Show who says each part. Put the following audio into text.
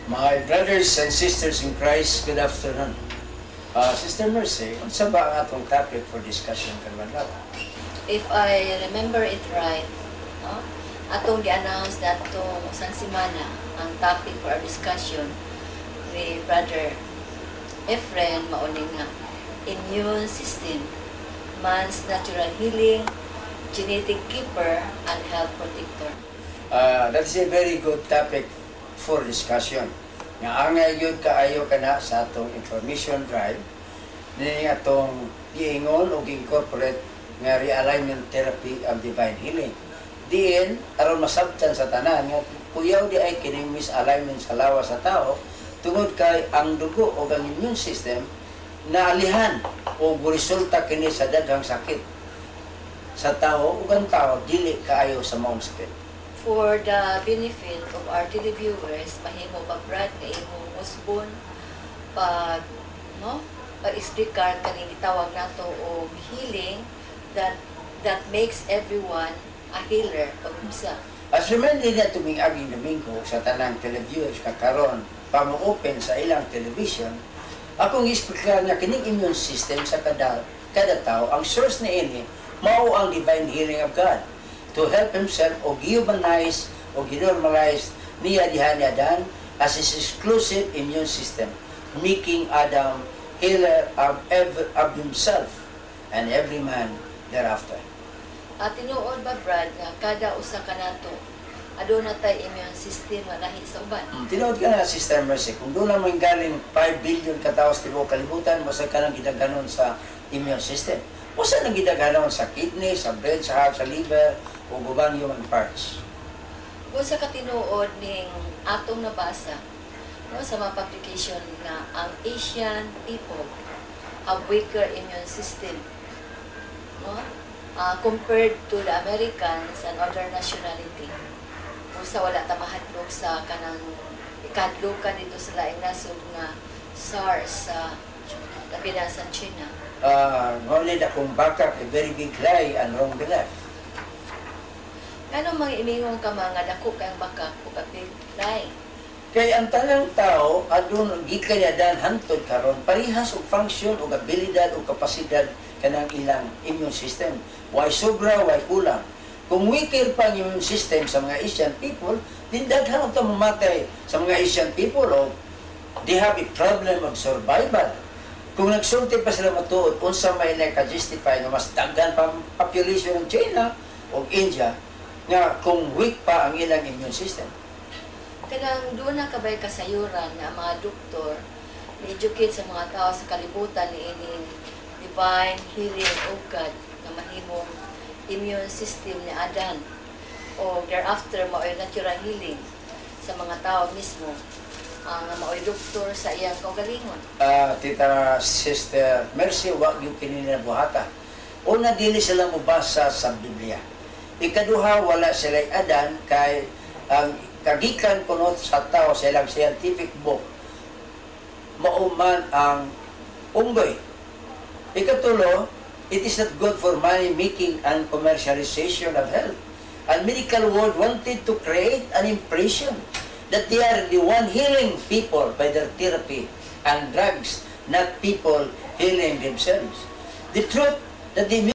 Speaker 1: My brothers and sisters in Christ, good afternoon. Sister Mercy, unsa ba ang atong topic for discussion karon adlaw?
Speaker 2: If I remember it right, no? Atong gi-announce natong isang semana ang topic for our discussion ni Brother Efren mauning nga immune system, man's natural healing, genetic keeper, and health protector.
Speaker 1: That is a very good topic for discussion. Nga angay yun kaayo kana sa atong information drive ni atong giingon o incorporate nga realignment therapy of divine healing. Diin aron masabtan sa tanan nga puyaw di ay kining misalignment sa lawas sa tao tungod kay ang dugo o ang immune system naalihan o resulta kini sa daghang sakit sa tao ug ang tao dili kaayo sa maong sakit.
Speaker 2: For the benefit of our televiewers, mahimo pa Brad nga imong musbon pag explicar kaning gitawag nato og healing that makes everyone a healer pag umsa.
Speaker 1: As reminded na tuming aging Domingo sa tanang televiewers kakaron pa mo-open sa ilang television, akong explicar nga kining immune system sa kada tao ang source ni ini mao ang divine healing of God to help himself o humanize o normalize niya diha ni Adan as his exclusive immune system, making Adam healer of himself and every man thereafter.
Speaker 2: At tinuod ba Brad nga kada usa ka nato aduna tay immune system nga lahi sa uban?
Speaker 1: Tinuod ka na, Sister Mercy, kung doon naman galing 5 billion kataos tibuok kalibutan, basta ka nang gidaganon sa immune system. Basta nang gidaganon sa kidney, sa brain, sa heart, sa liver, o gubang human parts.
Speaker 2: Kung sa katinuod ning atong nabasa sa mga publication na ang Asian people have weaker immune system compared to the Americans and other nationality. Kung sa wala ta mahadlok sa kanang ikadlukan dito sa laing nasod nga SARS sa labi na sa China.
Speaker 1: Ngunit akong backup, a very big lie and wrong belief.
Speaker 2: Ano mga imingong ka mga dako kayang baka o kapit lie?
Speaker 1: Kaya ang tanang tao, adun gikan niya dan hantod karon parihas og function o abilidad o kapasidad kanang ilang immune system. Why sobra, why kulang. Kung weaker pa ang immune system sa mga Asian people, din daghan ito mamatay sa mga Asian people o they have a problem of survival. Kung nagsulti pa sila matuod, unsa may naka-justify na mas daghan pa population ng China o India, nga kung weak pa ang ilang immune system.
Speaker 2: Kanang doon na kabay kasayuran nga mga doktor ni-educate sa mga tao sa kalibutan ni ining divine healing of God na mahimong immune system ni Adan o thereafter mao'y natural healing sa mga tao mismo ang mao'y doktor sa iyang kaugalingon.
Speaker 1: Tita Sister Mercy, wag yung kininabuhata. Una, dili sila mubasa sa Biblia. Ikaduha, wala sila Adan kay ang kagikan kuno sa tao sa ilang scientific book mauman ang unggoy. Ikatulo, it is not good for money making and commercialization of health. And medical world wanted to create an impression that they are the one healing people by their therapy and drugs, not people healing themselves. The truth that the